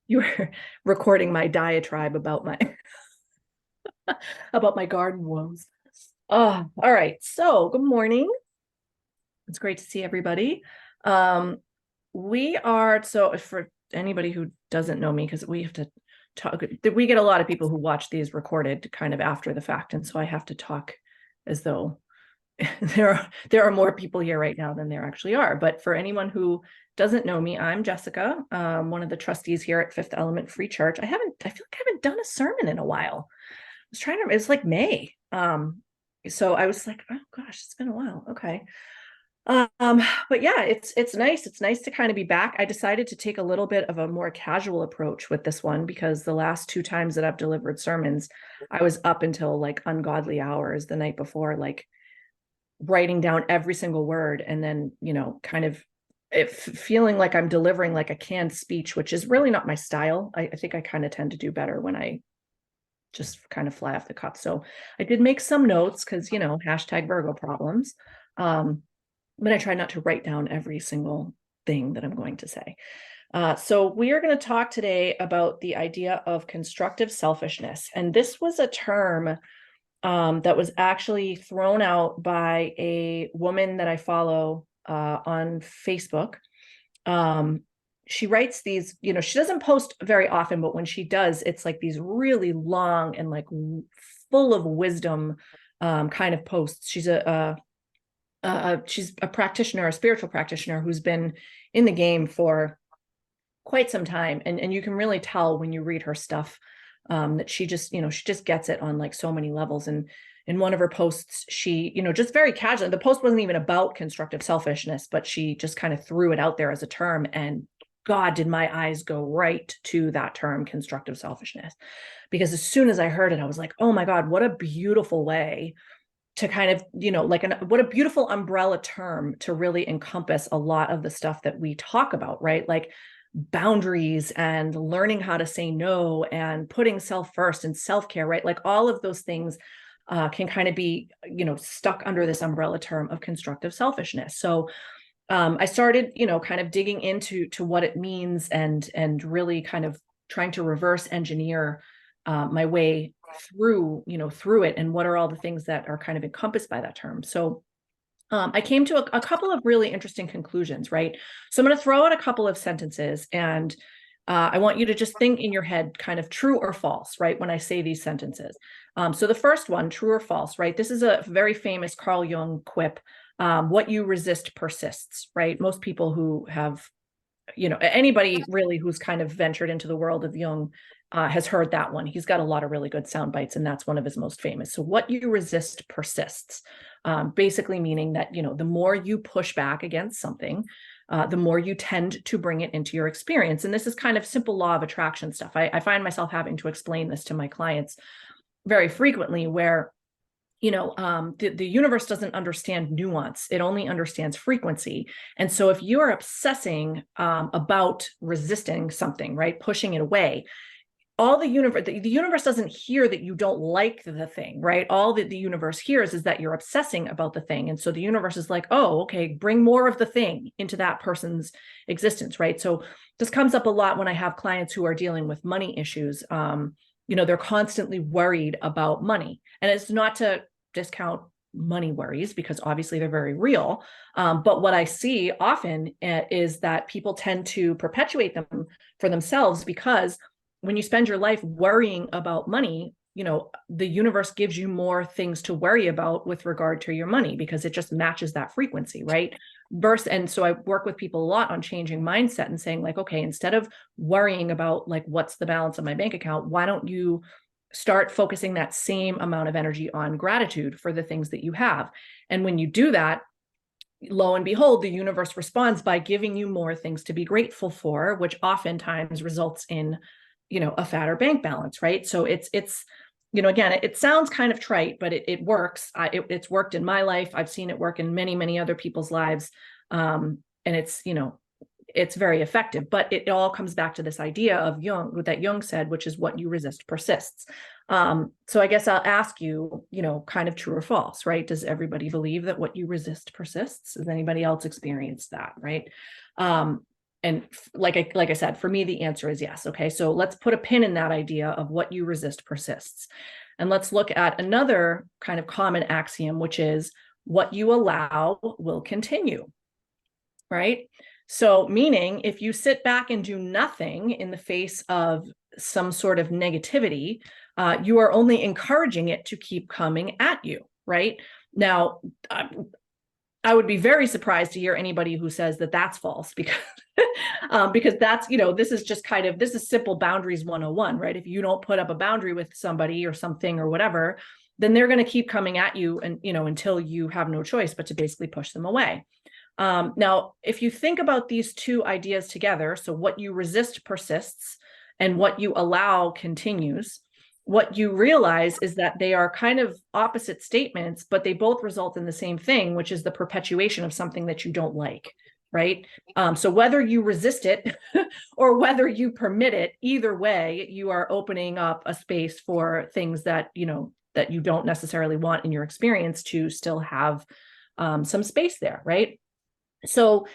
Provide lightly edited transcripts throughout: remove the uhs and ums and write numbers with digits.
You were recording my diatribe about my about my garden woes. All right. So, good morning. It's great to see everybody. We are so for anybody who doesn't know me, because we have to talk. We get a lot of people who watch these recorded kind of after the fact, and so I have to talk as though there are more people here right now than there actually are. But for anyone who doesn't know me, I'm Jessica, one of the trustees here at Fifth Element Free Church. I feel like I haven't done a sermon in a while. I was trying to, it's like May. So I was like, oh gosh, it's been a while. Okay. But yeah, it's nice. It's nice to kind of be back. I decided to take a little bit of a more casual approach with this one because the last two times that I've delivered sermons, I was up until like ungodly hours the night before, like writing down every single word and then, kind of feeling like I'm delivering like a canned speech, which is really not my style. I think I kind of tend to do better when I just kind of fly off the cuff. So I did make some notes because, hashtag Virgo problems. But I try not to write down every single thing that I'm going to say. So we are going to talk today about the idea of constructive selfishness. And this was a term that was actually thrown out by a woman that I follow on Facebook. She writes these, she doesn't post very often, but when she does, it's like these really long and like full of wisdom kind of posts. She's a practitioner, a spiritual practitioner who's been in the game for quite some time. And you can really tell when you read her stuff that she just gets it on like so many levels. And in one of her posts, she, just very casually, the post wasn't even about constructive selfishness, but she just kind of threw it out there as a term. And God, did my eyes go right to that term, constructive selfishness. Because as soon as I heard it, I was like, oh my God, what a beautiful way to kind of, what a beautiful umbrella term to really encompass a lot of the stuff that we talk about, right? Like boundaries and learning how to say no and putting self first and self-care, right? Like all of those things can kind of be, stuck under this umbrella term of constructive selfishness. So I started, kind of digging into what it means and really kind of trying to reverse engineer my way through it, and what are all the things that are kind of encompassed by that term. So I came to a couple of really interesting conclusions, right? So I'm going to throw out a couple of sentences, and I want you to just think in your head kind of true or false, right? When I say these sentences. So the first one, true or false, right? This is a very famous Carl Jung quip. What you resist persists, right? Most people who have, anybody really who's kind of ventured into the world of Jung has heard that one. He's got a lot of really good sound bites, and that's one of his most famous. So what you resist persists, basically meaning that, the more you push back against something, the more you tend to bring it into your experience. And this is kind of simple law of attraction stuff. I find myself having to explain this to my clients very frequently, where the universe doesn't understand nuance. It only understands frequency. And so if you're obsessing about resisting something, right, pushing it away, all the universe doesn't hear that you don't like the thing, right? All that the universe hears is that you're obsessing about the thing. And so the universe is like, oh, okay, bring more of the thing into that person's existence, right? So this comes up a lot when I have clients who are dealing with money issues. They're constantly worried about money. And it's not to discount money worries, because obviously they're very real. But what I see often is that people tend to perpetuate them for themselves, because when you spend your life worrying about money, the universe gives you more things to worry about with regard to your money, because it just matches that frequency, right? And so I work with people a lot on changing mindset and saying like, okay, instead of worrying about like, what's the balance of my bank account, why don't you start focusing that same amount of energy on gratitude for the things that you have? And when you do that, lo and behold, the universe responds by giving you more things to be grateful for, which oftentimes results in, a fatter bank balance, right? So it's again, it sounds kind of trite, but it works. It's worked in my life. I've seen it work in many, many other people's lives. And it's very effective, but it all comes back to this idea of Jung, that Jung said, which is what you resist persists. So I guess I'll ask you, kind of true or false, right? Does everybody believe that what you resist persists? Has anybody else experienced that, right? like I said, for me, the answer is yes. Okay. So let's put a pin in that idea of what you resist persists. And let's look at another kind of common axiom, which is what you allow will continue. Right. So meaning if you sit back and do nothing in the face of some sort of negativity, you are only encouraging it to keep coming at you. Right. Now, I would be very surprised to hear anybody who says that that's false, because that's, this is just this is simple boundaries 101, right? If you don't put up a boundary with somebody or something or whatever, then they're going to keep coming at you and, until you have no choice but to basically push them away. Now, if you think about these two ideas together, so what you resist persists and what you allow continues, what you realize is that they are kind of opposite statements, but they both result in the same thing, which is the perpetuation of something that you don't like, right? So whether you resist it or whether you permit it, either way, you are opening up a space for things that, that you don't necessarily want in your experience to still have some space there, right? So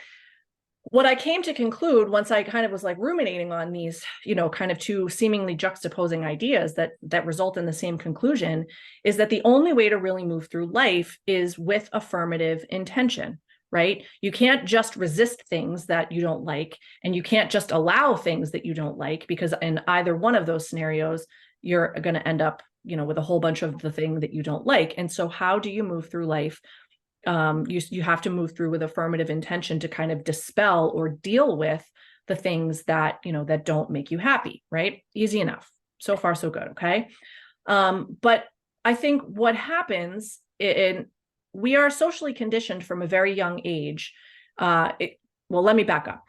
what I came to conclude once I kind of was like ruminating on these, kind of two seemingly juxtaposing ideas that result in the same conclusion, is that the only way to really move through life is with affirmative intention, right? You can't just resist things that you don't like, and you can't just allow things that you don't like, because in either one of those scenarios, you're going to end up, with a whole bunch of the thing that you don't like. And so how do you move through life? You have to move through with affirmative intention to kind of dispel or deal with the things that, that don't make you happy, right? Easy enough. So far, so good. Okay. But I think what happens we are socially conditioned from a very young age. Well, let me back up.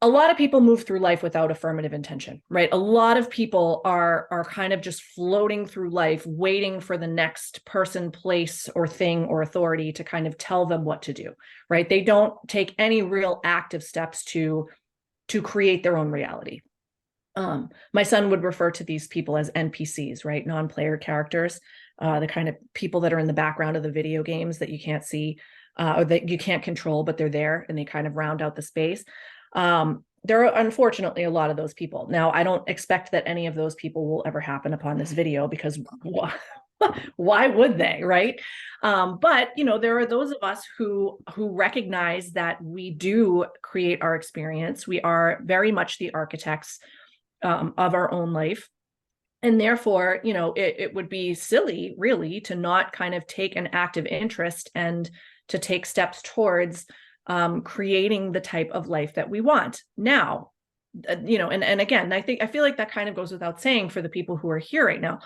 A lot of people move through life without affirmative intention, right? A lot of people are kind of just floating through life, waiting for the next person, place, or thing or authority to kind of tell them what to do, right? They don't take any real active steps to create their own reality. My son would refer to these people as NPCs, right? Non-player characters, the kind of people that are in the background of the video games that you can't see or that you can't control, but they're there and they kind of round out the space. There are unfortunately a lot of those people. Now, I don't expect that any of those people will ever happen upon this video, because why would they, right? But there are those of us who recognize that we do create our experience. We are very much the architects of our own life. And therefore, it would be silly, really, to not kind of take an active interest and to take steps towards creating the type of life that we want. Now, and again, I feel like that kind of goes without saying for the people who are here right now.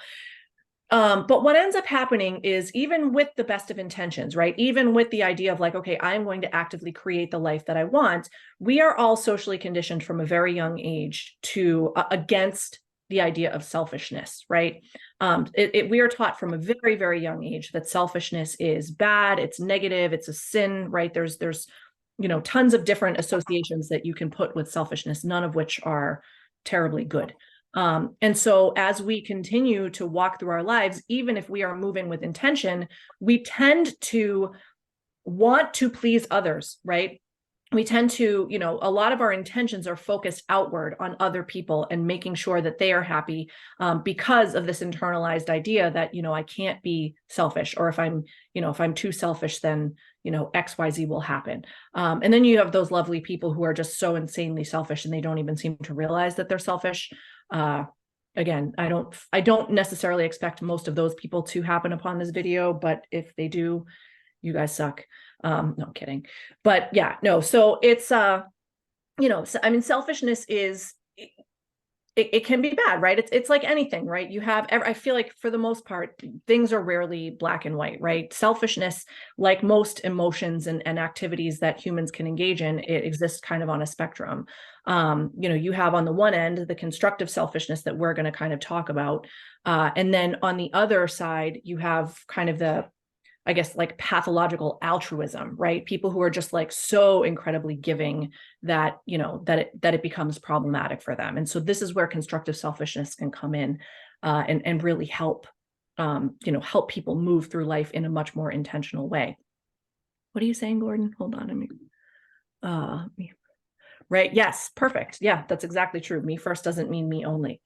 But what ends up happening is, even with the best of intentions, right? Even with the idea of like, okay, I'm going to actively create the life that I want, we are all socially conditioned from a very young age to against the idea of selfishness, right? We are taught from a very, very young age that selfishness is bad, it's negative, it's a sin, right? There's tons of different associations that you can put with selfishness, none of which are terribly good. And so as we continue to walk through our lives, even if we are moving with intention, we tend to want to please others, right? We tend to, a lot of our intentions are focused outward on other people and making sure that they are happy, because of this internalized idea that, I can't be selfish, or if I'm too selfish, then, XYZ will happen. And then you have those lovely people who are just so insanely selfish and they don't even seem to realize that they're selfish. Again, I don't necessarily expect most of those people to happen upon this video, but if they do, you guys suck. No, I'm kidding. But yeah, no. So it's, selfishness is, it can be bad, right? It's like anything, right? I feel like for the most part, things are rarely black and white, right? Selfishness, like most emotions and activities that humans can engage in, it exists kind of on a spectrum. You have on the one end, the constructive selfishness that we're going to kind of talk about. And then on the other side, you have kind of the, I guess, like pathological altruism, right? People who are just like so incredibly giving that, that it becomes problematic for them. And so this is where constructive selfishness can come in and really help, help people move through life in a much more intentional way. What are you saying, Gordon? Hold on. Right. Yes. Perfect. Yeah, that's exactly true. Me first doesn't mean me only.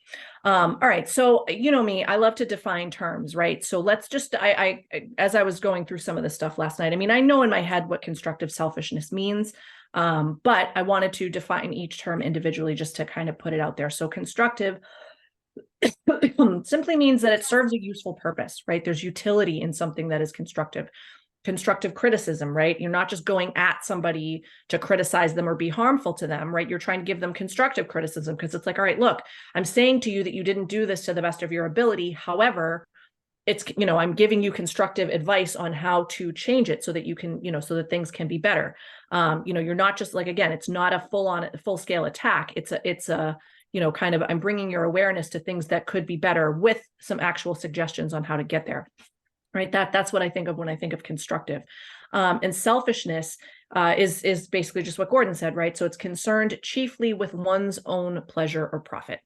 All right. So, you know me, I love to define terms, right? So let's just, as I was going through some of this stuff last night, I mean, I know in my head what constructive selfishness means, but I wanted to define each term individually just to kind of put it out there. So constructive simply means that it serves a useful purpose, right? There's utility in something that is constructive. Constructive criticism, right? You're not just going at somebody to criticize them or be harmful to them, right? You're trying to give them constructive criticism because it's like, all right, look, I'm saying to you that you didn't do this to the best of your ability. However, it's, you know, I'm giving you constructive advice on how to change it so that you can, you know, so that things can be better. You know, you're not just like, again, it's not a full scale attack. It's a, you know, kind of, I'm bringing your awareness to things that could be better with some actual suggestions on how to get there. Right. That's what I think of when I think of constructive. And selfishness is basically just what Gordon said, right? So it's concerned chiefly with one's own pleasure or profit.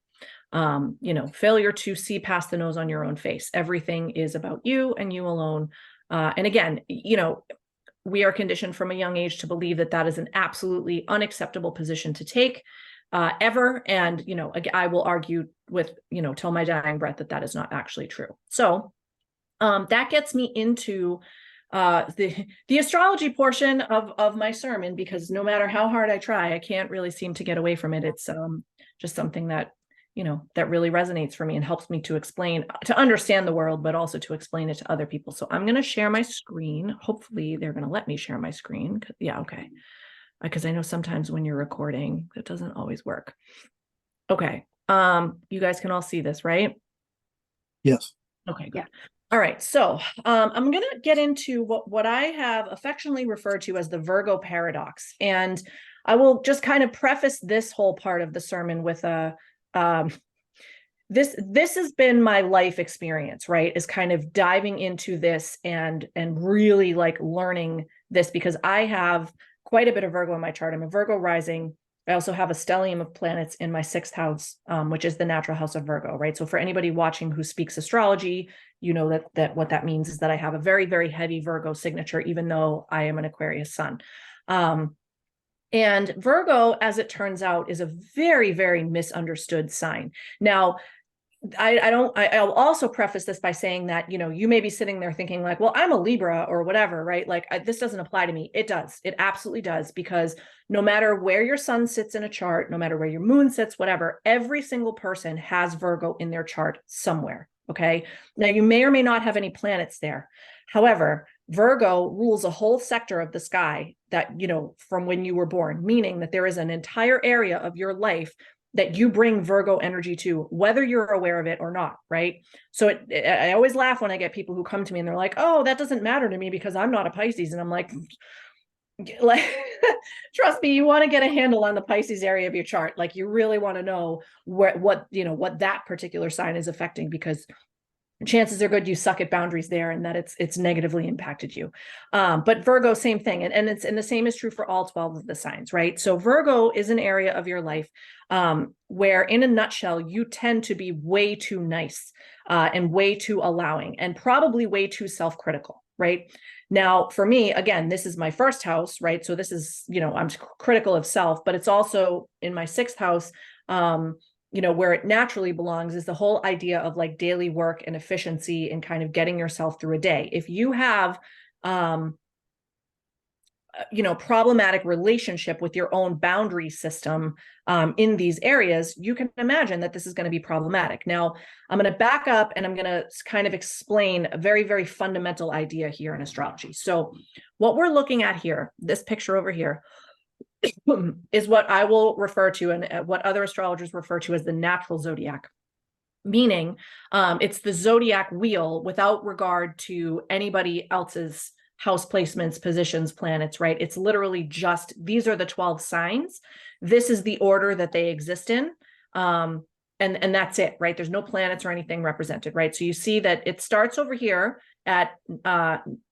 You know, failure to see past the nose on your own face. Everything is about you and you alone. And again, you know, we are conditioned from a young age to believe that that is an absolutely unacceptable position to take ever. And, you know, I will argue with, you know, till my dying breath that that is not actually true. So that gets me into the astrology portion of my sermon, because no matter how hard I try, I can't really seem to get away from it. It's just something that, you know, that really resonates for me and helps me to explain, to understand the world, but also to explain it to other people. So I'm going to share my screen. Hopefully they're going to let me share my screen. Yeah, okay. Because I know sometimes when you're recording, it doesn't always work. Okay. You guys can all see this, right? Yes. Okay, good. All right, so I'm going to get into what I have affectionately referred to as the Virgo paradox. And I will just kind of preface this whole part of the sermon with a, this has been my life experience, right? Is kind of diving into this and really like learning this, because I have quite a bit of Virgo in my chart. I'm a Virgo rising. I also have a stellium of planets in my 6th house, which is the natural house of Virgo, right? So for anybody watching who speaks astrology, you know that what that means is that I have a very, very heavy Virgo signature, even though I am an Aquarius sun. And Virgo, as it turns out, is a very, very misunderstood sign. Now, I'll also preface this by saying that, you know, you may be sitting there thinking like, well, I'm a Libra or whatever, right? Like this doesn't apply to me. It does. It absolutely does. Because no matter where your sun sits in a chart, no matter where your moon sits, whatever, every single person has Virgo in their chart somewhere. Okay. Now you may or may not have any planets there. However, Virgo rules a whole sector of the sky that, you know, from when you were born, meaning that there is an entire area of your life that you bring Virgo energy to, whether you're aware of it or not, right? So I always laugh when I get people who come to me and they're like, oh, that doesn't matter to me because I'm not a Pisces. And I'm like trust me, you want to get a handle on the Pisces area of your chart. Like you really want to know what that particular sign is affecting, because chances are good you suck at boundaries there and that it's negatively impacted you. But Virgo, same thing. And the same is true for all 12 of the signs, right? So Virgo is an area of your life where in a nutshell, you tend to be way too nice and way too allowing and probably way too self-critical, right? Now, for me, again, this is my 1st house, right? So this is, you know, I'm critical of self, but it's also in my 6th house, you know, where it naturally belongs is the whole idea of like daily work and efficiency and kind of getting yourself through a day. If you have, you know, problematic relationship with your own boundary system in these areas, you can imagine that this is going to be problematic. Now, I'm going to back up and I'm going to kind of explain a very, very fundamental idea here in astrology. So what we're looking at here, this picture over here, is what I will refer to and what other astrologers refer to as the natural zodiac, meaning it's the zodiac wheel without regard to anybody else's house placements, positions, planets, right? It's literally just, these are the 12 signs. This is the order that they exist in. And that's it, right? There's no planets or anything represented, right? So you see that it starts over here at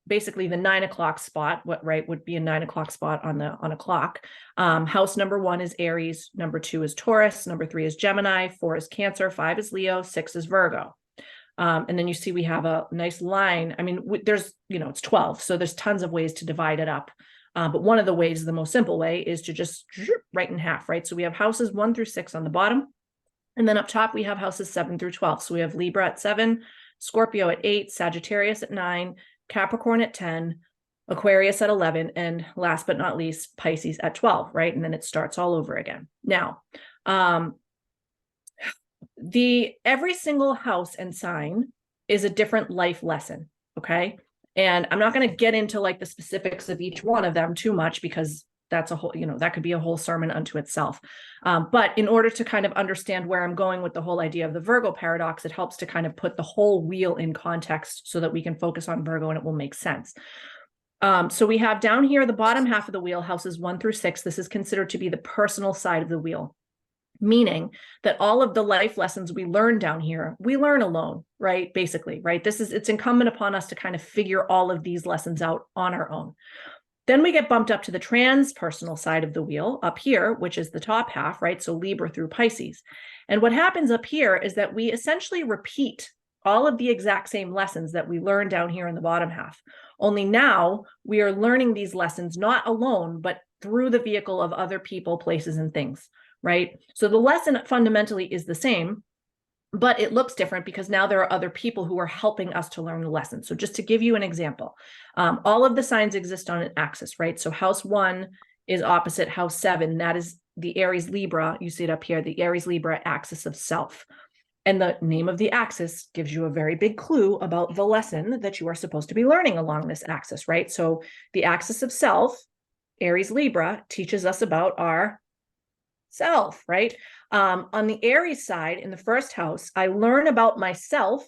basically the 9 o'clock spot, what right would be a 9 o'clock spot on a clock. House number 1 is Aries, number 2 is Taurus, number 3 is Gemini, 4 is Cancer, 5 is Leo, 6 is Virgo. And then you see we have a nice line. I mean, there's, you know, it's 12, so there's tons of ways to divide it up. But one of the ways, the most simple way, is to just write in half, right? So we have houses 1 through 6 on the bottom. And then up top, we have houses 7 through 12. So we have Libra at 7, Scorpio at 8, Sagittarius at 9, Capricorn at 10, Aquarius at 11, and last but not least, Pisces at 12, right? And then it starts all over again. Now, every single house and sign is a different life lesson, okay? And I'm not going to get into like the specifics of each one of them too much, because that's a whole, that could be a whole sermon unto itself. But in order to kind of understand where I'm going with the whole idea of the Virgo paradox, it helps to kind of put the whole wheel in context so that we can focus on Virgo and it will make sense. So we have down here, the bottom half of the wheel, houses 1 through 6. This is considered to be the personal side of the wheel, meaning that all of the life lessons we learn down here, we learn alone, right? Basically, right? It's incumbent upon us to kind of figure all of these lessons out on our own. Then we get bumped up to the transpersonal side of the wheel up here, which is the top half, right? So Libra through Pisces. And what happens up here is that we essentially repeat all of the exact same lessons that we learned down here in the bottom half. Only now we are learning these lessons not alone, but through the vehicle of other people, places, and things, right? So the lesson fundamentally is the same, but it looks different because now there are other people who are helping us to learn the lesson. So just to give you an example, all of the signs exist on an axis, right? So house 1 is opposite house 7. That is the Aries Libra. You see it up here, the Aries Libra axis of self. And the name of the axis gives you a very big clue about the lesson that you are supposed to be learning along this axis, right? So the axis of self, Aries Libra, teaches us about our self, right? On the Aries side, in the first house, I learn about myself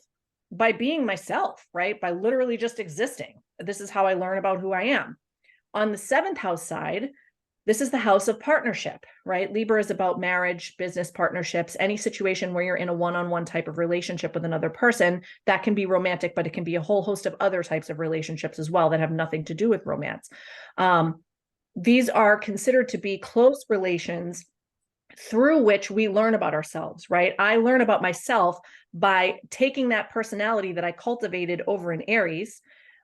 by being myself, right? By literally just existing. This is how I learn about who I am. On the 7th house side, this is the house of partnership, right? Libra is about marriage, business partnerships, any situation where you're in a one-on-one type of relationship with another person. That can be romantic, but it can be a whole host of other types of relationships as well that have nothing to do with romance. These are considered to be close relations through which we learn about ourselves, right? I learn about myself by taking that personality that I cultivated over in Aries,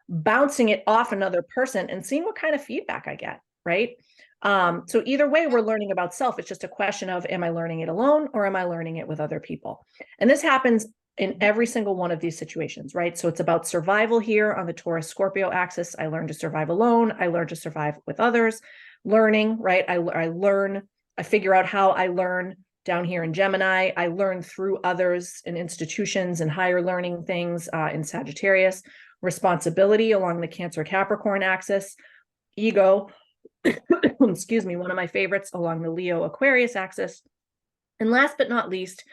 bouncing it off another person and seeing what kind of feedback I get, right? So either way, we're learning about self. It's just a question of, am I learning it alone or am I learning it with other people? And this happens in every single one of these situations, right? So it's about survival here on the Taurus Scorpio axis. I learn to survive alone. I learn to survive with others. Learning, right? I figure out how I learn down here in Gemini. I learn through others and institutions and higher learning things in Sagittarius. Responsibility along the Cancer Capricorn axis. Ego, excuse me, one of my favorites, along the Leo Aquarius axis. And last but not least,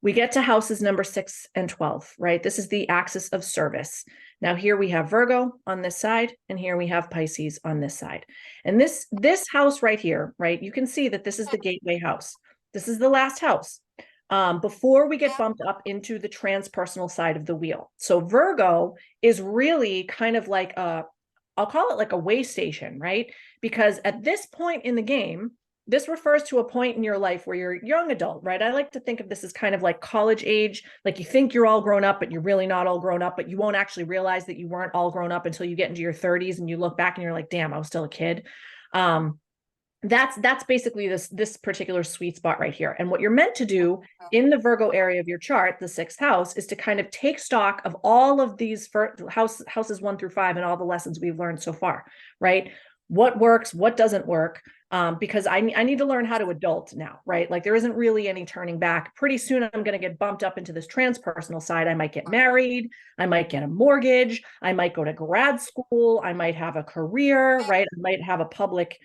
we get to houses number 6 and 12, right? This is the axis of service. Now here we have Virgo on this side, and here we have Pisces on this side. And this house right here, right? You can see that this is the gateway house. This is the last house before we get bumped up into the transpersonal side of the wheel. So Virgo is really kind of like I'll call it like a way station, right? Because at this point in the game, this refers to a point in your life where you're a young adult, right? I like to think of this as kind of like college age. Like you think you're all grown up, but you're really not all grown up, but you won't actually realize that you weren't all grown up until you get into your 30s and you look back and you're like, damn, I was still a kid. That's basically this particular sweet spot right here. And what you're meant to do in the Virgo area of your chart, the 6th house, is to kind of take stock of all of these houses 1 through 5 and all the lessons we've learned so far, right? What works, what doesn't work, because I need to learn how to adult now, right? Like there isn't really any turning back. Pretty soon I'm going to get bumped up into this transpersonal side. I might get married. I might get a mortgage. I might go to grad school. I might have a career, right? I might have a public,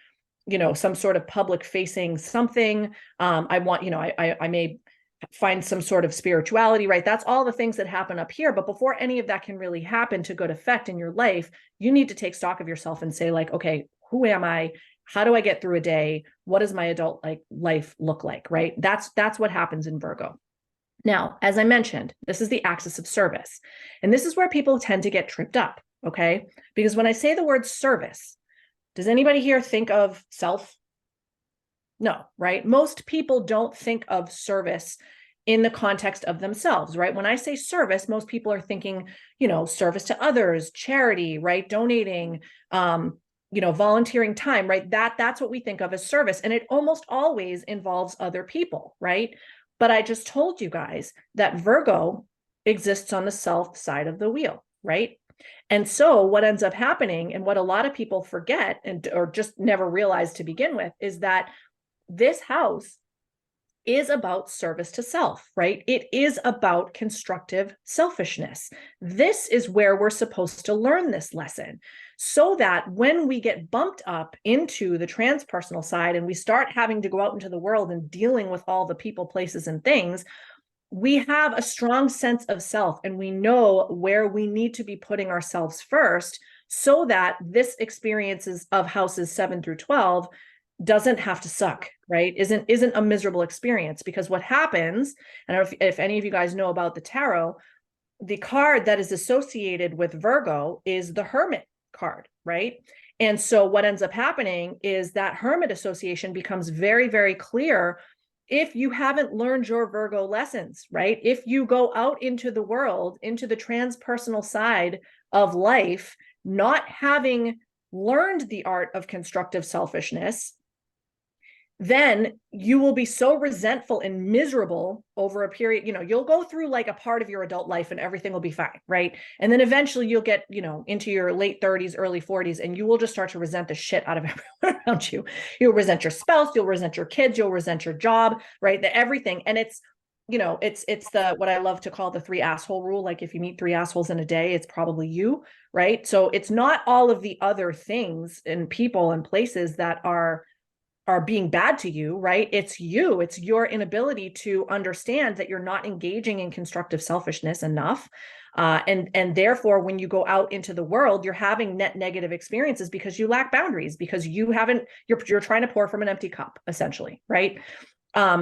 some sort of public facing something. I may find some sort of spirituality, right? That's all the things that happen up here. But before any of that can really happen to good effect in your life, you need to take stock of yourself and say like, okay, who am I? How do I get through a day? What does my adult life look like, right? That's what happens in Virgo. Now, as I mentioned, this is the axis of service. And this is where people tend to get tripped up, okay? Because when I say the word service, does anybody here think of self? No, right? Most people don't think of service in the context of themselves, right? When I say service, most people are thinking, service to others, charity, right? Donating, volunteering time, right? That's what we think of as service. And it almost always involves other people, right? But I just told you guys that Virgo exists on the south side of the wheel, right? And so what ends up happening, and what a lot of people forget or just never realize to begin with, is that this house is about service to self, right? It is about constructive selfishness. This is where we're supposed to learn this lesson, so that when we get bumped up into the transpersonal side and we start having to go out into the world and dealing with all the people, places, and things, we have a strong sense of self and we know where we need to be putting ourselves first, so that this experiences of houses 7 through 12 doesn't have to suck, right? Isn't a miserable experience. Because what happens, and I don't know if any of you guys know about the tarot, the card that is associated with Virgo is the Hermit card, right? And so what ends up happening is that Hermit association becomes very, very clear if you haven't learned your Virgo lessons, right? If you go out into the world, into the transpersonal side of life, not having learned the art of constructive selfishness, then you will be so resentful and miserable over a period. You'll go through like a part of your adult life and everything will be fine, right? And then eventually you'll get, into your late 30s, early 40s, and you will just start to resent the shit out of everyone around you. You'll resent your spouse, you'll resent your kids, you'll resent your job, right? Everything. And it's, it's the, what I love to call the 3 asshole rule. Like if you meet 3 assholes in a day, it's probably you, right? So it's not all of the other things and people and places that are being bad to you, right? It's you. It's your inability to understand that you're not engaging in constructive selfishness enough. And therefore, when you go out into the world, you're having net negative experiences because you lack boundaries, because you're trying to pour from an empty cup, essentially, right?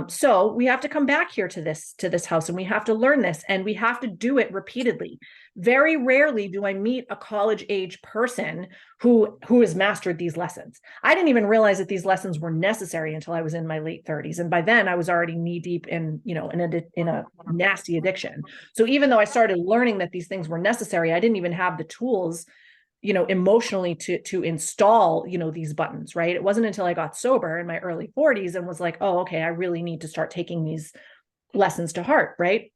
So we have to come back here to this house, and we have to learn this, and we have to do it repeatedly. Very rarely do I meet a college age person who has mastered these lessons. I didn't even realize that these lessons were necessary until I was in my late 30s. And by then I was already knee deep in, in a nasty addiction. So even though I started learning that these things were necessary, I didn't even have the tools emotionally to install, these buttons, right? It wasn't until I got sober in my early 40s and was like, oh, okay, I really need to start taking these lessons to heart, right?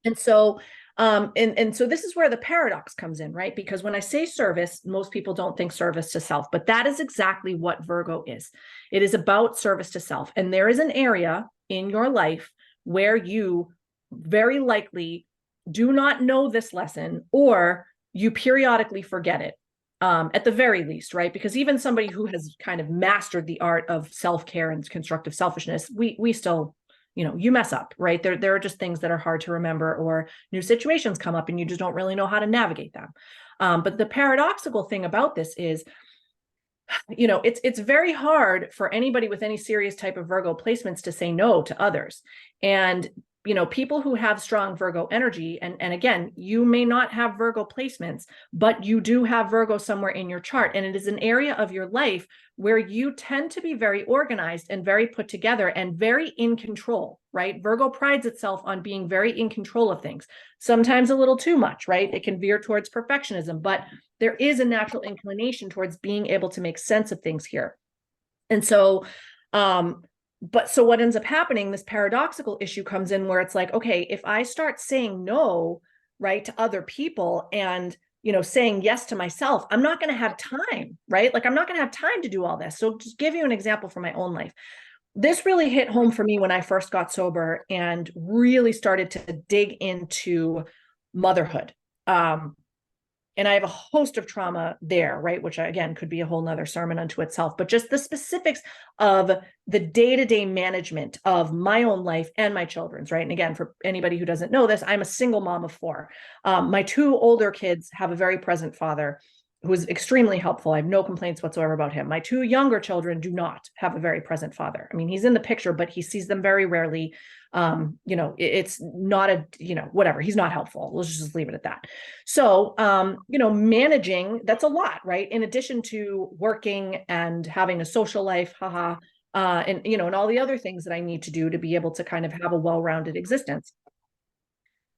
And so, and so this is where the paradox comes in, right? Because when I say service, most people don't think service to self, but that is exactly what Virgo is. It is about service to self. And there is an area in your life where you very likely do not know this lesson, or you periodically forget it, at the very least, right? Because even somebody who has kind of mastered the art of self-care and constructive selfishness, we still, you mess up, right? There are just things that are hard to remember, or new situations come up and you just don't really know how to navigate them. But the paradoxical thing about this is, it's very hard for anybody with any serious type of Virgo placements to say no to others. And people who have strong Virgo energy, and again, you may not have Virgo placements, but you do have Virgo somewhere in your chart. And it is an area of your life where you tend to be very organized and very put together and very in control, right? Virgo prides itself on being very in control of things, sometimes a little too much, right? It can veer towards perfectionism, but there is a natural inclination towards being able to make sense of things here. And so, so what ends up happening, this paradoxical issue comes in where it's like, okay, if I start saying no, right, to other people and, saying yes to myself, I'm not going to have time, right? Like I'm not going to have time to do all this. So just give you an example from my own life. This really hit home for me when I first got sober and really started to dig into motherhood. And I have a host of trauma there, right? Which again could be a whole nother sermon unto itself, but just the specifics of the day-to-day management of my own life and my children's, right? And again, for anybody who doesn't know this, I'm a single mom of 4. My 2 older kids have a very present father who is extremely helpful. I have no complaints whatsoever about him. My 2 younger children do not have a very present father. I mean, he's in the picture, but he sees them very rarely. It's not whatever. He's not helpful. Let's just leave it at that. So, managing, that's a lot, right? In addition to working and having a social life, and all the other things that I need to do to be able to kind of have a well-rounded existence.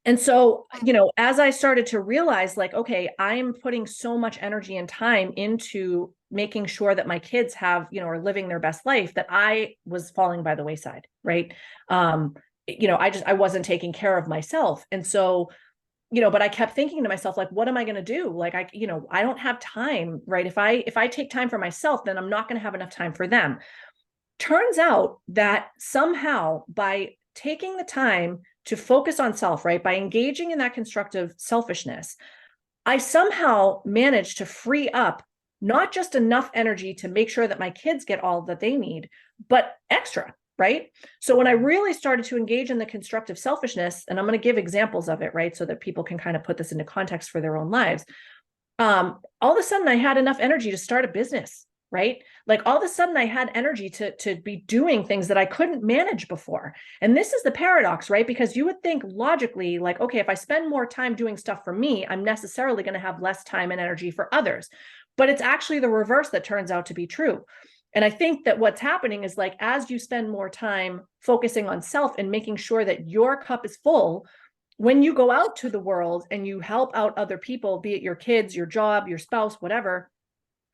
And so, you know, as I started to realize, like, okay, I'm putting so much energy and time into making sure that my kids have, you know, are living their best life, that I was falling by the wayside, right? You know, I wasn't taking care of myself. And so, you know, but I kept thinking to myself, like, what am I going to do? Like, you know, I don't have time, right? If I take time for myself, then I'm not going to have enough time for them. Turns out that somehow by taking the time to focus on self, right, by engaging in that constructive selfishness, I somehow managed to free up not just enough energy to make sure that my kids get all that they need, but extra, right? So when I really started to engage in the constructive selfishness, and I'm going to give examples of it, right, so that people can kind of put this into context for their own lives, all of a sudden I had enough energy to start a business, right? Like all of a sudden I had energy to be doing things that I couldn't manage before. And this is the paradox, right? Because you would think logically, like, okay, if I spend more time doing stuff for me, I'm necessarily going to have less time and energy for others. But it's actually the reverse that turns out to be true. And I think that what's happening is, like, as you spend more time focusing on self and making sure that your cup is full, when you go out to the world and you help out other people, be it your kids, your job, your spouse, whatever,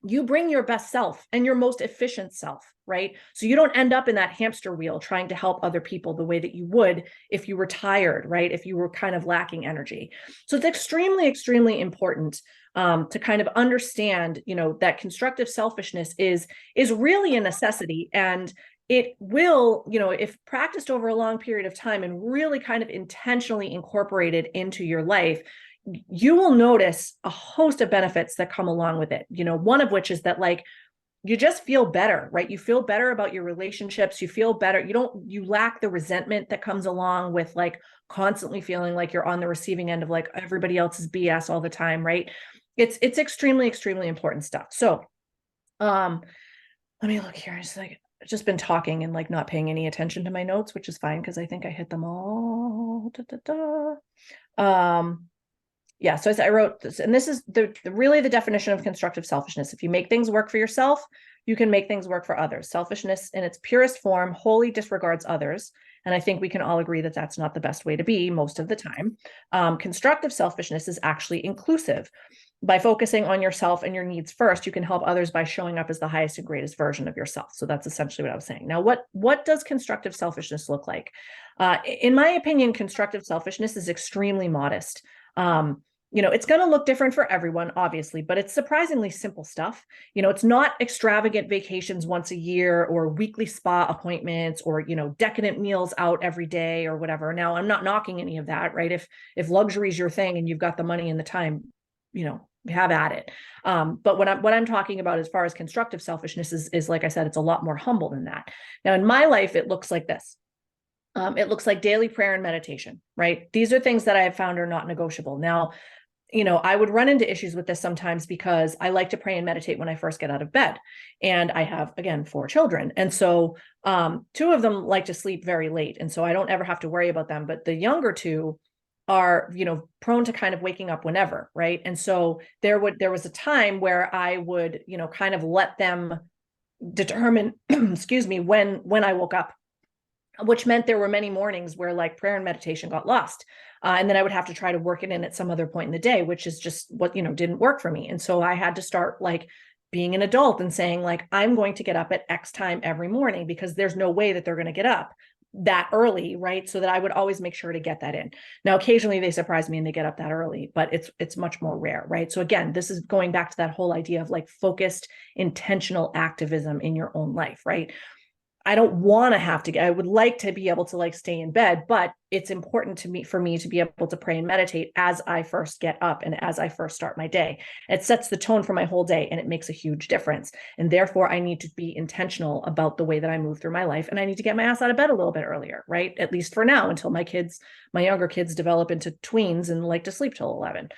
you bring your best self and your most efficient self, right? So you don't end up in that hamster wheel trying to help other people the way that you would if you were tired, right? If you were kind of lacking energy. So it's extremely, extremely important to kind of understand, you know, that constructive selfishness is really a necessity. And it will, you know, if practiced over a long period of time and really kind of intentionally incorporated into your life, you will notice a host of benefits that come along with it. You know, one of which is that, like, you just feel better, right? You feel better about your relationships. You feel better. You lack the resentment that comes along with, like, constantly feeling like you're on the receiving end of, like, everybody else's BS all the time, right? It's extremely, extremely important stuff. So, let me look here. I've just been talking and, like, not paying any attention to my notes, which is fine because I think I hit them all. Yeah, so I wrote this, and this is really the definition of constructive selfishness. If you make things work for yourself, you can make things work for others. Selfishness in its purest form wholly disregards others. And I think we can all agree that that's not the best way to be most of the time. Constructive selfishness is actually inclusive. By focusing on yourself and your needs first, you can help others by showing up as the highest and greatest version of yourself. So that's essentially what I was saying. Now, what does constructive selfishness look like? In my opinion, constructive selfishness is extremely modest. You know, it's going to look different for everyone, obviously, but it's surprisingly simple stuff. You know, it's not extravagant vacations once a year or weekly spa appointments or, you know, decadent meals out every day or whatever. Now, I'm not knocking any of that, right? If luxury is your thing and you've got the money and the time, you know, have at it. But what I'm talking about as far as constructive selfishness is, like I said, it's a lot more humble than that. Now, in my life, it looks like this. It looks like daily prayer and meditation, right? These are things that I have found are not negotiable. Now, you know, I would run into issues with this sometimes because I like to pray and meditate when I first get out of bed. And I have, again, 4 children. And so 2 of them like to sleep very late. And so I don't ever have to worry about them. But the younger 2 are, you know, prone to kind of waking up whenever, right? And so there was a time where I would, you know, kind of let them determine, excuse me, when I woke up, which meant there were many mornings where, like, prayer and meditation got lost. And then I would have to try to work it in at some other point in the day, which is just what, you know, didn't work for me. And so I had to start, like, being an adult and saying, like, I'm going to get up at X time every morning because there's no way that they're going to get up that early, right? So that I would always make sure to get that in. Now, occasionally they surprise me and they get up that early, but it's much more rare, right? So again, this is going back to that whole idea of, like, focused, intentional activism in your own life, right? I don't want to have to I would like to be able to, like, stay in bed, but it's important to me for me to be able to pray and meditate as I first get up and as I first start my day. It sets the tone for my whole day and it makes a huge difference. And therefore I need to be intentional about the way that I move through my life. And I need to get my ass out of bed a little bit earlier, right? At least for now, until my younger kids develop into tweens and like to sleep till 11.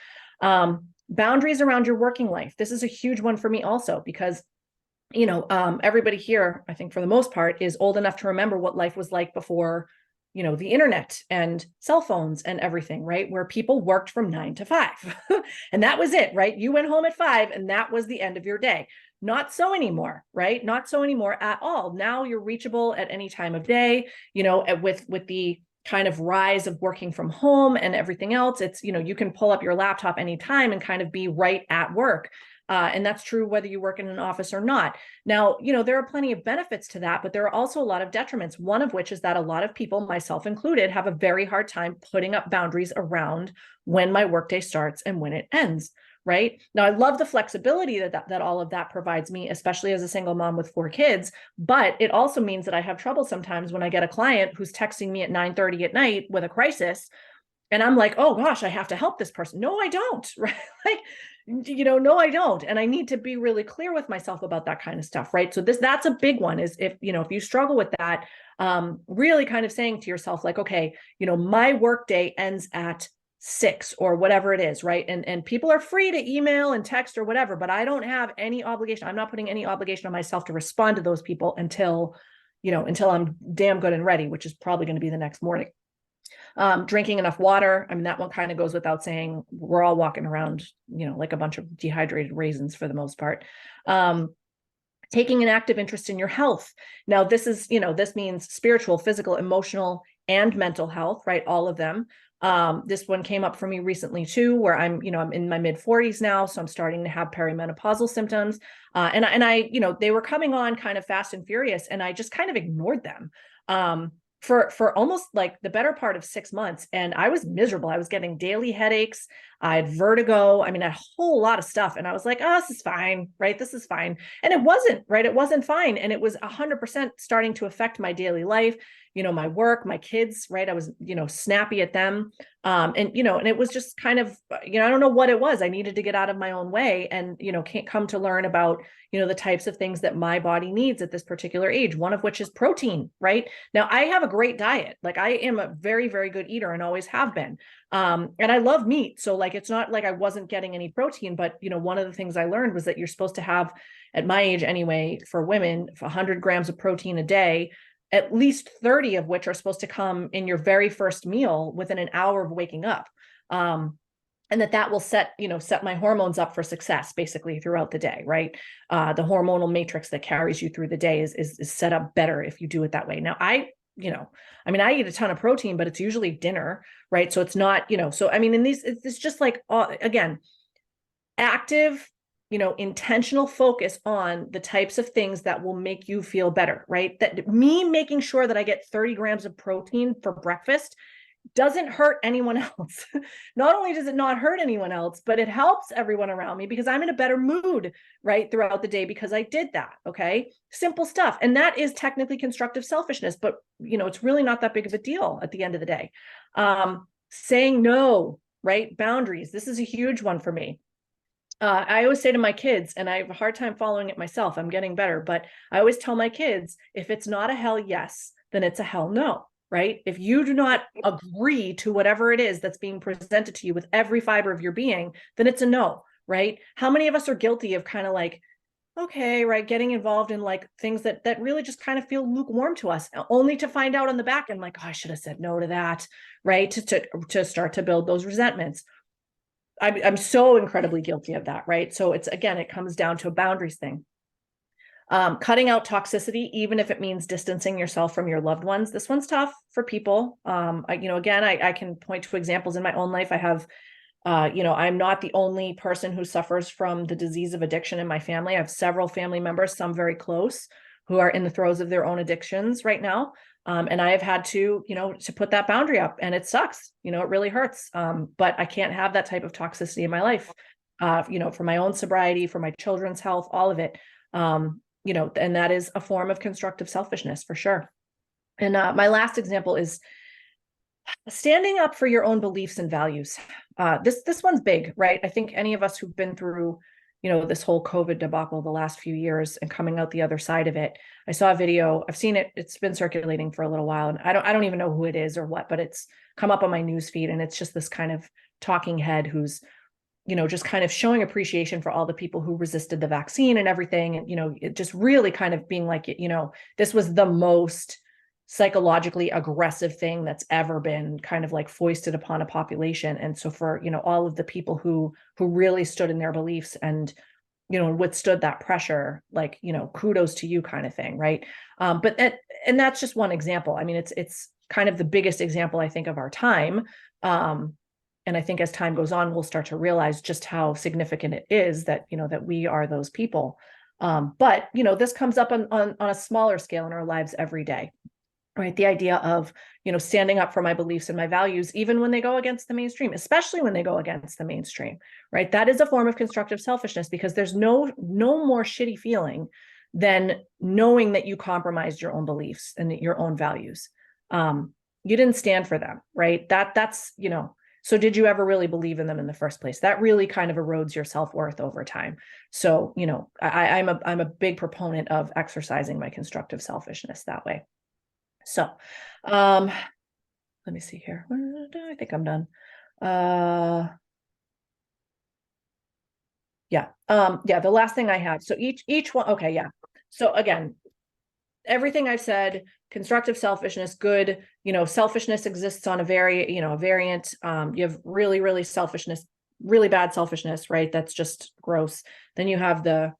Boundaries around your working life. This is a huge one for me also, because you know, everybody here, I think for the most part, is old enough to remember what life was like before, you know, the internet and cell phones and everything, right? Where people worked from 9 to 5 and that was it, right? You went home at 5 and that was the end of your day. Not so anymore, right? Not so anymore at all. Now you're reachable at any time of day, you know, with the kind of rise of working from home and everything else, it's, you can pull up your laptop anytime and kind of be right at work. And that's true whether you work in an office or not. Now, there are plenty of benefits to that, but there are also a lot of detriments, one of which is that a lot of people, myself included, have a very hard time putting up boundaries around when my workday starts and when it ends. Right now, I love the flexibility that all of that provides me, especially as a single mom with 4 kids. But it also means that I have trouble sometimes when I get a client who's texting me at 9:30 at night with a crisis, and I'm like, oh gosh, I have to help this person. No, I don't. Right? Like, no, I don't. And I need to be really clear with myself about that kind of stuff. Right. So that's a big one, is if you struggle with that, really kind of saying to yourself, like, okay, my workday ends at 6 or whatever it is, right? And people are free to email and text or whatever, but I don't have any obligation. I'm not putting any obligation on myself to respond to those people until I'm damn good and ready, which is probably going to be the next morning. Drinking enough water. I mean, that one kind of goes without saying. We're all walking around, like a bunch of dehydrated raisins for the most part. Taking an active interest in your health. Now, this means spiritual, physical, emotional, and mental health, right? All of them. This one came up for me recently too, where I'm in my mid 40s now. So I'm starting to have perimenopausal symptoms. And I, they were coming on kind of fast and furious, and I just kind of ignored them. For almost like the better part of 6 months. And I was miserable. I was getting daily headaches. I had vertigo. I mean, a whole lot of stuff. And I was like, oh, this is fine, right? This is fine. And it wasn't, right? It wasn't fine. And it was 100% starting to affect my daily life, my work, my kids, right? I was, snappy at them. And it was just kind of, I don't know what it was. I needed to get out of my own way and, can't come to learn about, the types of things that my body needs at this particular age, one of which is protein, right? Now, I have a great diet. Like, I am a very, very good eater and always have been. And I love meat. So like, it's not like I wasn't getting any protein, but one of the things I learned was that you're supposed to have, at my age anyway, for women, 100 grams of protein a day, at least 30 of which are supposed to come in your very first meal within an hour of waking up. And that will set my hormones up for success basically throughout the day, right? The hormonal matrix that carries you through the day is set up better if you do it that way. Now, I eat a ton of protein, but it's usually dinner, right? So it's not, so I mean, in these, it's just like, again, active, intentional focus on the types of things that will make you feel better, right? That me making sure that I get 30 grams of protein for breakfast doesn't hurt anyone else. Not only does it not hurt anyone else, but it helps everyone around me because I'm in a better mood, right, throughout the day because I did that. Okay. Simple stuff. And that is technically constructive selfishness, but it's really not that big of a deal at the end of the day. Saying no, right? Boundaries. This is a huge one for me. I always say to my kids, and I have a hard time following it myself, I'm getting better, but I always tell my kids, if it's not a hell yes, then it's a hell no, right? If you do not agree to whatever it is that's being presented to you with every fiber of your being, then it's a no, right? How many of us are guilty of kind of like, okay, right, getting involved in like things that really just kind of feel lukewarm to us, only to find out on the back end, like, oh, I should have said no to that, right? To start to build those resentments. I'm so incredibly guilty of that, right? So it comes down to a boundaries thing. Cutting out toxicity, even if it means distancing yourself from your loved ones. This one's tough for people. I can point to examples in my own life. I have, I'm not the only person who suffers from the disease of addiction in my family. I have several family members, some very close, who are in the throes of their own addictions right now. And I have had to put that boundary up, and it sucks, it really hurts. But I can't have that type of toxicity in my life, for my own sobriety, for my children's health, all of it. And that is a form of constructive selfishness for sure. And my last example is standing up for your own beliefs and values. This one's big, right? I think any of us who've been through this whole COVID debacle the last few years and coming out the other side of it. I saw a video, I've seen it, it's been circulating for a little while, and I don't even know who it is or what, but it's come up on my news feed, and it's just this kind of talking head who's, just kind of showing appreciation for all the people who resisted the vaccine and everything. And, it just really kind of being like, this was the most psychologically aggressive thing that's ever been kind of like foisted upon a population. And so for, all of the people who really stood in their beliefs and, withstood that pressure, like, kudos to you kind of thing. Right. And that's just one example. I mean, it's kind of the biggest example, I think, of our time. And I think as time goes on, we'll start to realize just how significant it is that, that we are those people. But, this comes up on a smaller scale in our lives every day, right? The idea of, standing up for my beliefs and my values, even when they go against the mainstream, especially when they go against the mainstream, right? That is a form of constructive selfishness, because there's no more shitty feeling than knowing that you compromised your own beliefs and your own values. You didn't stand for them, right? That's, so did you ever really believe in them in the first place? That really kind of erodes your self-worth over time. So, I'm a big proponent of exercising my constructive selfishness that way. So, let me see here. I think I'm done. The last thing I have. So each one. Okay. Yeah. So again, everything I've said, constructive selfishness, good, selfishness exists on a variant. You have really, really selfishness, really bad selfishness, right? That's just gross. Then you have the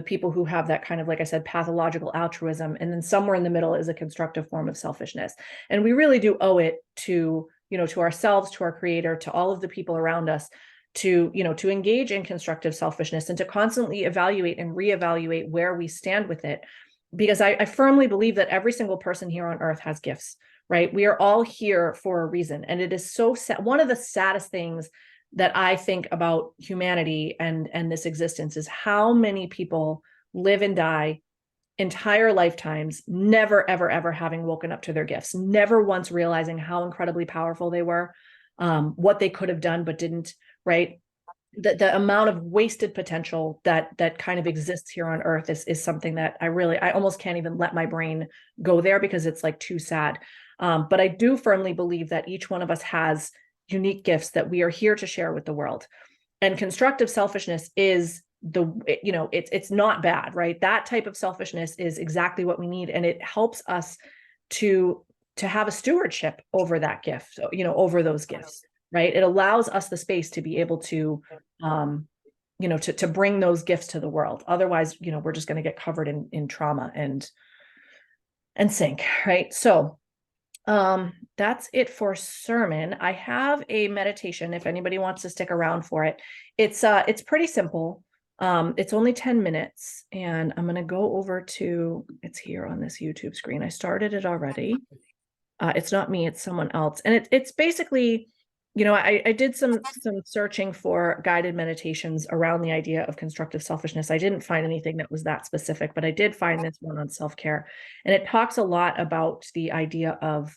people who have that kind of, like I said, pathological altruism. And then somewhere in the middle is a constructive form of selfishness. And we really do owe it to, to ourselves, to our creator, to all of the people around us, to engage in constructive selfishness and to constantly evaluate and reevaluate where we stand with it. Because I firmly believe that every single person here on earth has gifts, right? We are all here for a reason. And it is so sad. One of the saddest things that I think about humanity and this existence is how many people live and die entire lifetimes, never, ever, ever having woken up to their gifts, never once realizing how incredibly powerful they were, what they could have done, but didn't, right? The amount of wasted potential that kind of exists here on earth is something that I almost can't even let my brain go there, because it's like too sad. But I do firmly believe that each one of us has unique gifts that we are here to share with the world. And constructive selfishness is it's not bad, right? That type of selfishness is exactly what we need. And it helps us to have a stewardship over that gift, over those gifts, right? It allows us the space to be able to, to bring those gifts to the world. Otherwise, we're just going to get covered in trauma and sink, right? So, that's it for sermon. I have a meditation if anybody wants to stick around for it. It's pretty simple. It's only 10 minutes, and I'm going to go over to, it's here on this YouTube screen. I started it already. It's not me, it's someone else. And it's basically, I did some searching for guided meditations around the idea of constructive selfishness. I didn't find anything that was that specific, but I did find this one on self-care. And it talks a lot about the idea of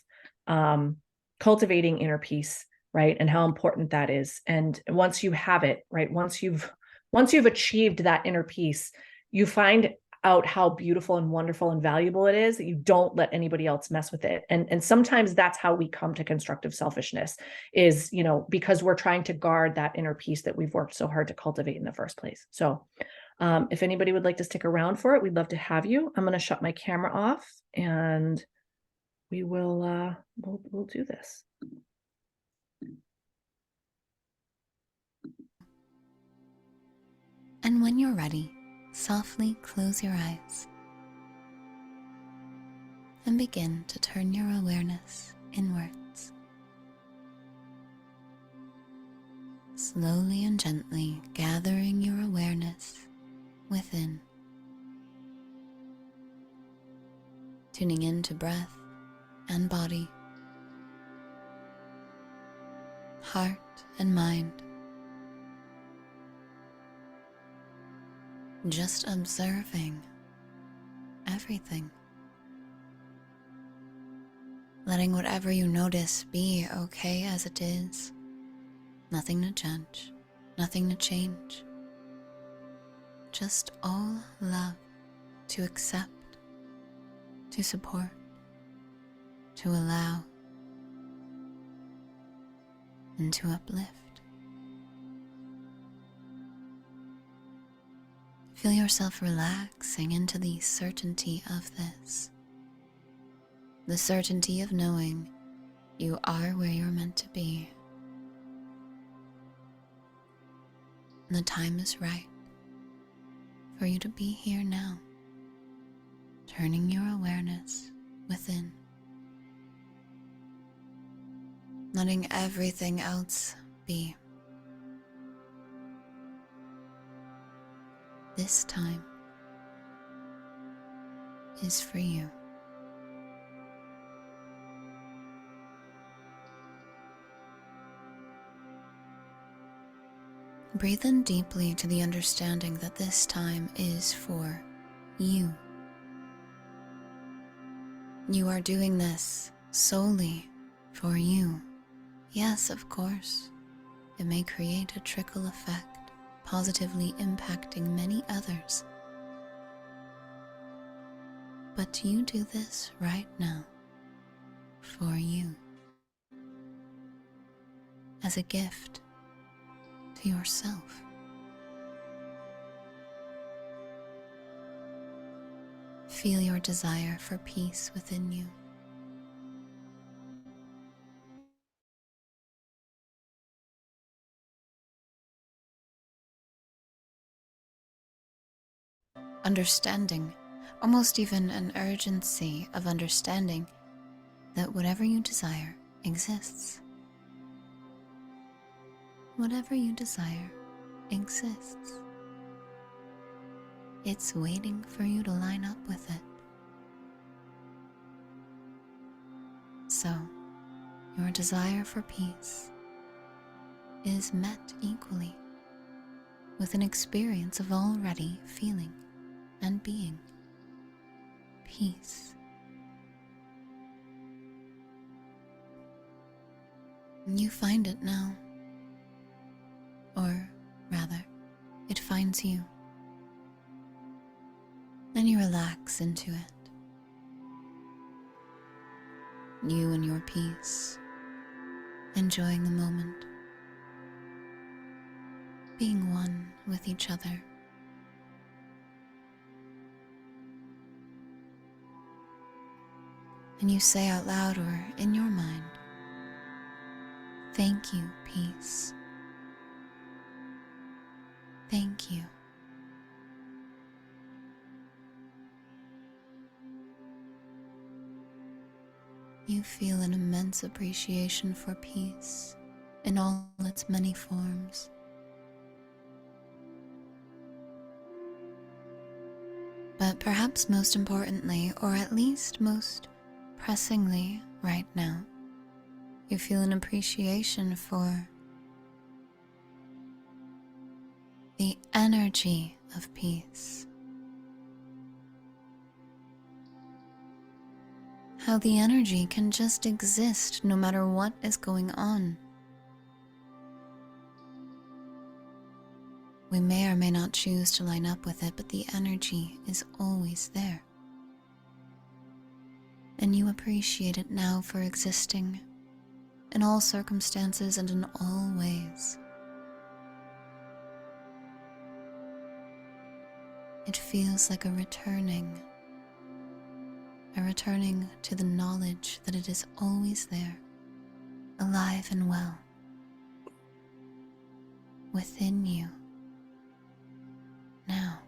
cultivating inner peace, right? And how important that is. And once you have it, right? Once you've achieved that inner peace, you find out how beautiful and wonderful and valuable it is that you don't let anybody else mess with it. And sometimes that's how we come to constructive selfishness, is, because we're trying to guard that inner peace that we've worked so hard to cultivate in the first place. So if anybody would like to stick around for it, we'd love to have you. I'm going to shut my camera off and we will, we'll do this. And when you're ready, softly close your eyes and begin to turn your awareness inwards. Slowly and gently gathering your awareness within. Tuning into breath and body, heart and mind. Just observing everything. Letting whatever you notice be okay as it is. Nothing to judge, nothing to change. Just all love to accept, to support, to allow, and to uplift. Feel yourself relaxing into the certainty of this. The certainty of knowing you are where you're meant to be. And the time is right for you to be here now, turning your awareness within. letting everything else be. This time is for you. Breathe in deeply to the understanding that this time is for you. You are doing this solely for you. Yes, of course, it may create a trickle effect, positively impacting many others. But you do this right now for you, as a gift to yourself. Feel your desire for peace within you. Understanding, almost even an urgency of understanding that whatever you desire exists. Whatever you desire exists. It's waiting for you to line up with it. So, your desire for peace is met equally with an experience of already feeling and being peace. You find it now, or rather, it finds you, and you relax into it. You and your peace, enjoying the moment, being one with each other. And you say out loud or in your mind, "Thank you, peace. Thank you." You feel an immense appreciation for peace in all its many forms. But perhaps most importantly, or at least most pressingly right now, you feel an appreciation for the energy of peace. How the energy can just exist no matter what is going on. We may or may not choose to line up with it, but the energy is always there. And you appreciate it now for existing in all circumstances and in all ways. It feels like a returning to the knowledge that it is always there, alive and well, within you, now,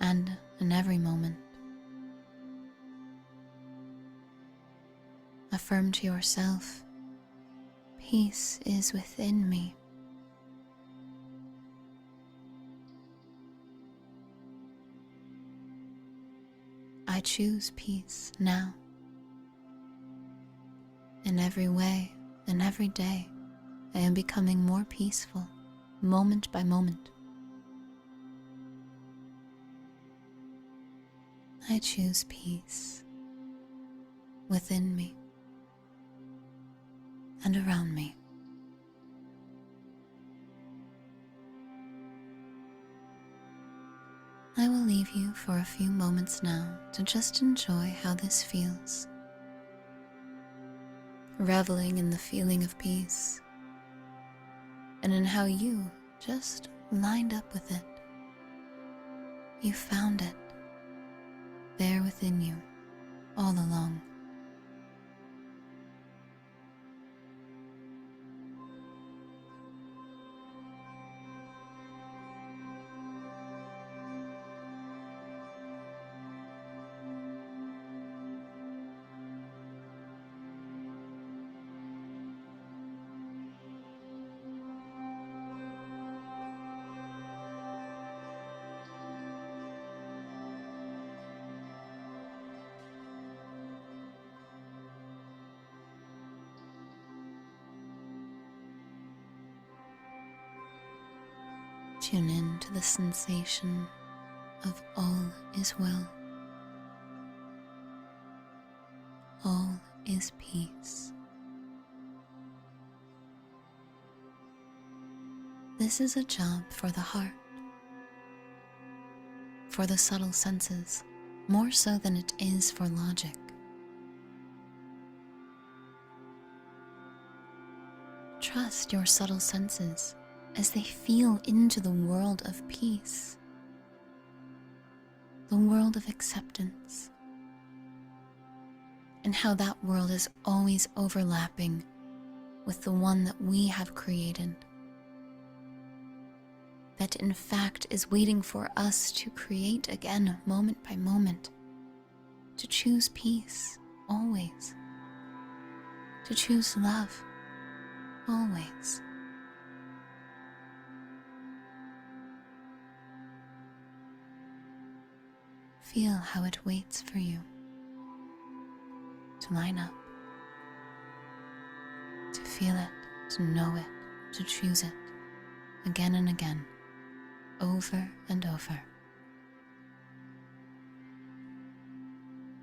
and in every moment. Affirm to yourself, peace is within me. I choose peace now. In every way and every day, I am becoming more peaceful, moment by moment. I choose peace within me and around me. I will leave you for a few moments now to just enjoy how this feels. Reveling in the feeling of peace and in how you just lined up with it. You found it there within you all along. Tune in to the sensation of all is well. All is peace. This is a job for the heart, for the subtle senses, more so than it is for logic. Trust your subtle senses as they feel into the world of peace, the world of acceptance, and how that world is always overlapping with the one that we have created, that in fact is waiting for us to create again moment by moment, to choose peace always, to choose love always. Feel how it waits for you to line up, to feel it, to know it, to choose it again and again, over and over.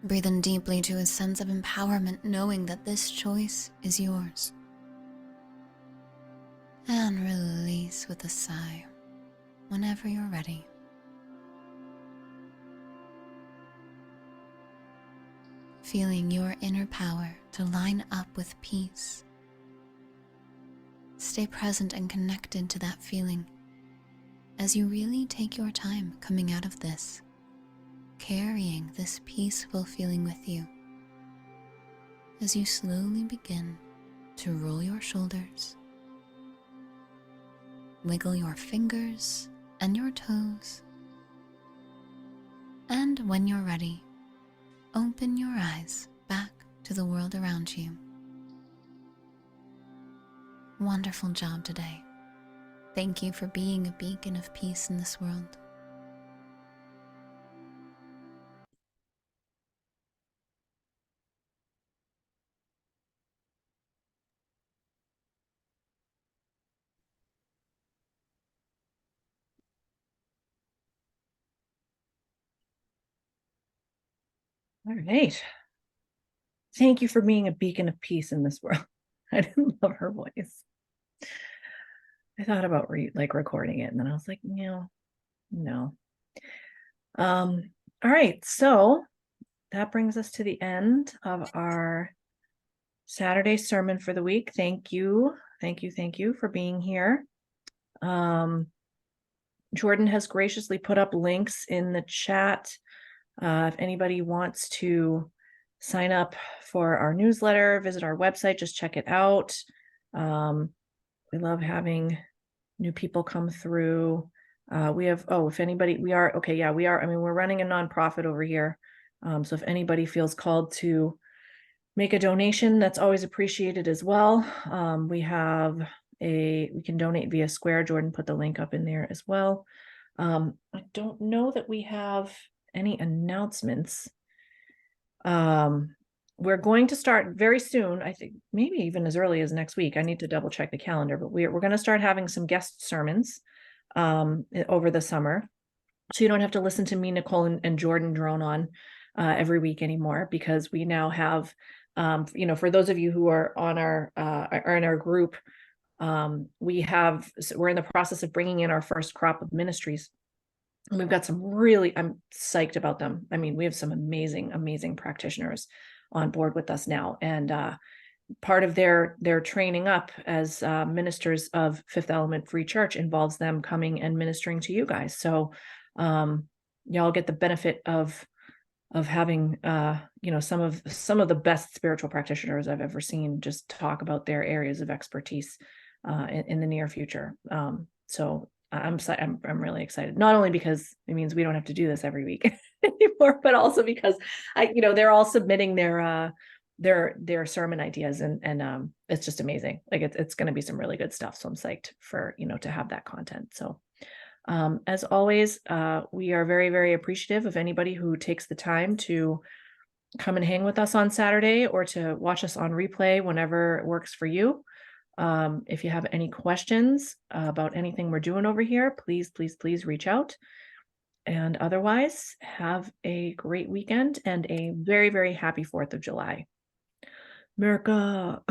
Breathe in deeply to a sense of empowerment, knowing that this choice is yours. And release with a sigh whenever you're ready. Feeling your inner power to line up with peace. Stay present and connected to that feeling as you really take your time coming out of this, carrying this peaceful feeling with you as you slowly begin to roll your shoulders, wiggle your fingers and your toes, and when you're ready, open your eyes back to the world around you. Wonderful job today. Thank you for being a beacon of peace in this world. All right. Thank you for being a beacon of peace in this world. I didn't love her voice. I thought about recording it, and then I was like, no. All right. So that brings us to the end of our Saturday sermon for the week. Thank you for being here. Jordan has graciously put up links in the chat. If anybody wants to sign up for our newsletter, visit our website, just check it out. We love having new people come through. We have, if anybody, we are, I mean, we're running a nonprofit over here. So if anybody feels called to make a donation, that's always appreciated as well. We can donate via Square. Jordan put the link up in there as well. I don't know that we have any announcements. We're going to start very soon. I think maybe even as early as next week. I need to double check the calendar, but we're going to start having some guest sermons over the summer. So you don't have to listen to me, Nicole, and Jordan drone on every week anymore, because we now have, for those of you who are on are in our group, we're in the process of bringing in our first crop of ministries. And we've got I'm psyched about them. I mean, we have some amazing, amazing practitioners on board with us now. And part of their training up as ministers of Fifth Element Free Church involves them coming and ministering to you guys. So y'all get the benefit of having some of the best spiritual practitioners I've ever seen just talk about their areas of expertise in the near future. So I'm really excited, not only because it means we don't have to do this every week anymore, but also because they're all submitting their sermon ideas, and it's just amazing. Like it's going to be some really good stuff. So I'm psyched for to have that content. So as always, we are very, very appreciative of anybody who takes the time to come and hang with us on Saturday, or to watch us on replay whenever it works for you. If you have any questions about anything we're doing over here, please, please, please reach out. And otherwise, have a great weekend and a very, very happy 4th of July. America.